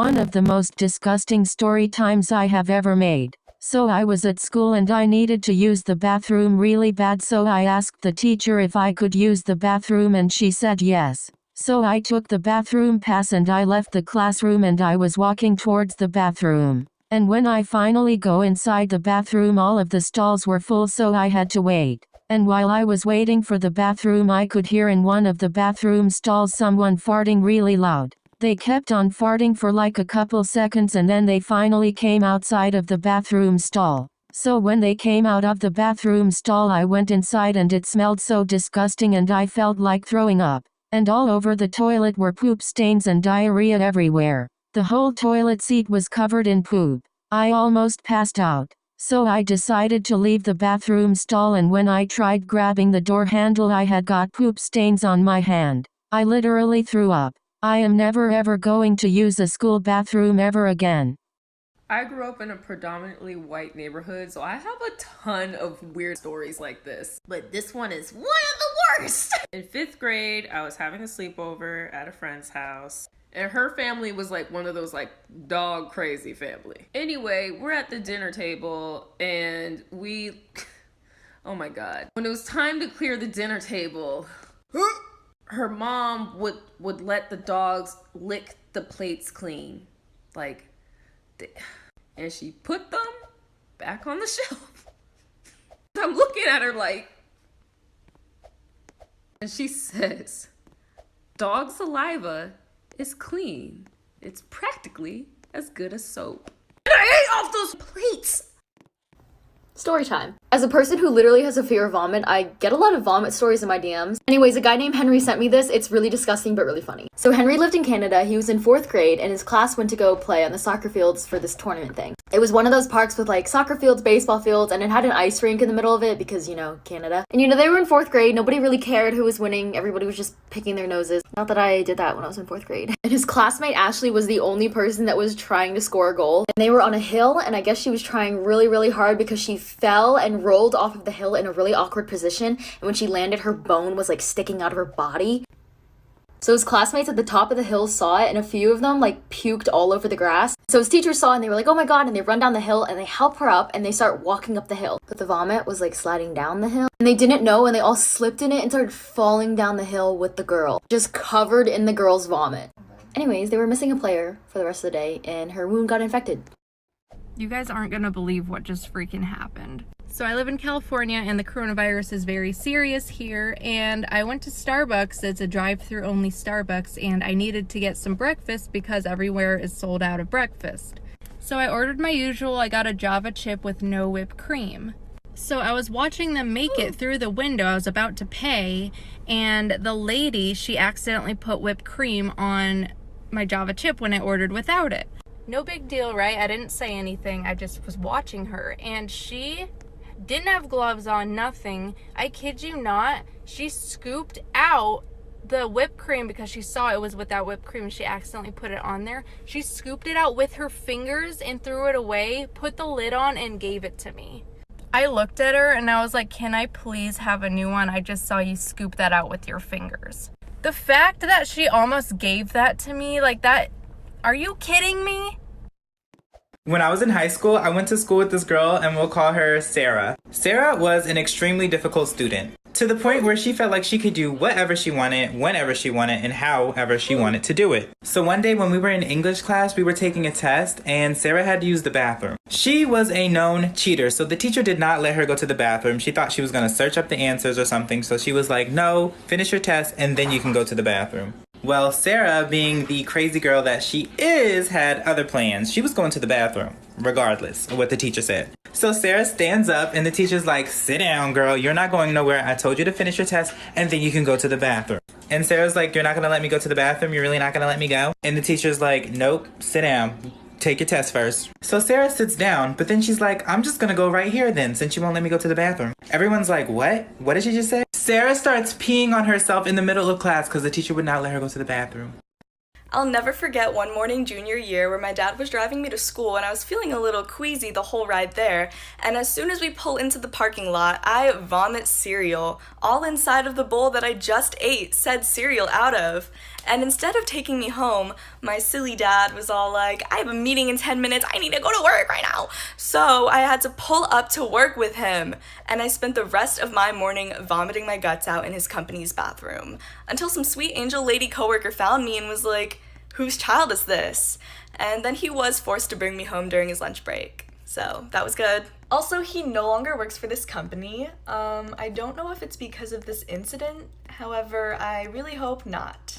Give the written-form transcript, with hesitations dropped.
One of the most disgusting story times I have ever made. So I was at school and I needed to use the bathroom really bad, so I asked the teacher if I could use the bathroom and she said yes. So I took the bathroom pass and I left the classroom and I was walking towards the bathroom. And when I finally go inside the bathroom, all of the stalls were full, so I had to wait. And while I was waiting for the bathroom, I could hear in one of the bathroom stalls someone farting really loud. They kept on farting for like a couple seconds and then they finally came outside of the bathroom stall. So when they came out of the bathroom stall, I went inside and it smelled so disgusting and I felt like throwing up. And all over the toilet were poop stains and diarrhea everywhere. The whole toilet seat was covered in poop. I almost passed out. So I decided to leave the bathroom stall, and when I tried grabbing the door handle, I had got poop stains on my hand. I literally threw up. I am never ever going to use a school bathroom ever again. I grew up in a predominantly white neighborhood, so I have a ton of weird stories like this. But this one is one of the worst! In 5th grade, I was having a sleepover at a friend's house. And her family was like one of those like dog crazy family. Anyway, we're at the dinner table and oh my God. When it was time to clear the dinner table, her mom would let the dogs lick the plates clean. And she put them back on the shelf. I'm looking at her like, and she says, dog saliva is clean. It's practically as good as soap. And I ate off those plates. Story time. As a person who literally has a fear of vomit, I get a lot of vomit stories in my DMs. Anyways, a guy named Henry sent me this. It's really disgusting but really funny. So Henry lived in Canada. He was in 4th grade and his class went to go play on the soccer fields for this tournament thing. It was one of those parks with like soccer fields, baseball fields, and it had an ice rink in the middle of it because, you know, Canada. And they were in 4th grade. Nobody really cared who was winning. Everybody was just picking their noses. Not that I did that when I was in 4th grade. And his classmate Ashley was the only person that was trying to score a goal. And they were on a hill, and I guess she was trying really, really hard because she fell and rolled off of the hill in a really awkward position. And when she landed, her bone was like sticking out of her body. So his classmates at the top of the hill saw it, and a few of them like puked all over the grass. So his teachers saw it and they were like, oh my God, and they run down the hill and they help her up and they start walking up the hill. But the vomit was like sliding down the hill and they didn't know, and they all slipped in it and started falling down the hill with the girl, just covered in the girl's vomit. Anyways, they were missing a player for the rest of the day and her wound got infected. You guys aren't gonna believe what just freaking happened. So I live in California and the coronavirus is very serious here, and I went to Starbucks. It's a drive-through only Starbucks, and I needed to get some breakfast because everywhere is sold out of breakfast. So I ordered my usual. I got a Java chip with no whipped cream. So I was watching them make it through the window. I was about to pay, and the lady, she accidentally put whipped cream on my Java chip when I ordered without it. No big deal, right? I didn't say anything. I just was watching her, and she didn't have gloves on, nothing. I kid you not, she scooped out the whipped cream because she saw it was without whipped cream and she accidentally put it on there. She scooped it out with her fingers and threw it away, put the lid on, and gave it to me. I looked at her and I was like, can I please have a new one? I just saw you scoop that out with your fingers. The fact that she almost gave that to me, like that, are you kidding me? When I was in high school, I went to school with this girl, and we'll call her Sarah. Sarah was an extremely difficult student, to the point where she felt like she could do whatever she wanted, whenever she wanted, and however she wanted to do it. So one day when we were in English class, we were taking a test, and Sarah had to use the bathroom. She was a known cheater, so the teacher did not let her go to the bathroom. She thought she was going to search up the answers or something, so she was like, no, finish your test, and then you can go to the bathroom. Well, Sarah, being the crazy girl that she is, had other plans. She was going to the bathroom, regardless of what the teacher said. So Sarah stands up and the teacher's like, sit down, girl. You're not going nowhere. I told you to finish your test and then you can go to the bathroom. And Sarah's like, you're not going to let me go to the bathroom? You're really not going to let me go? And the teacher's like, nope, sit down. Take your test first. So Sarah sits down, but then she's like, I'm just gonna go right here then, since you won't let me go to the bathroom. Everyone's like, what? What did she just say? Sarah starts peeing on herself in the middle of class because the teacher would not let her go to the bathroom. I'll never forget one morning junior year where my dad was driving me to school and I was feeling a little queasy the whole ride there, and as soon as we pull into the parking lot, I vomit cereal, all inside of the bowl that I just ate said cereal out of. And instead of taking me home, my silly dad was all like, I have a meeting in 10 minutes, I need to go to work right now. So I had to pull up to work with him, and I spent the rest of my morning vomiting my guts out in his company's bathroom, until some sweet angel lady coworker found me and was like, whose child is this? And then he was forced to bring me home during his lunch break. So that was good. Also, he no longer works for this company. I don't know if it's because of this incident. However, I really hope not.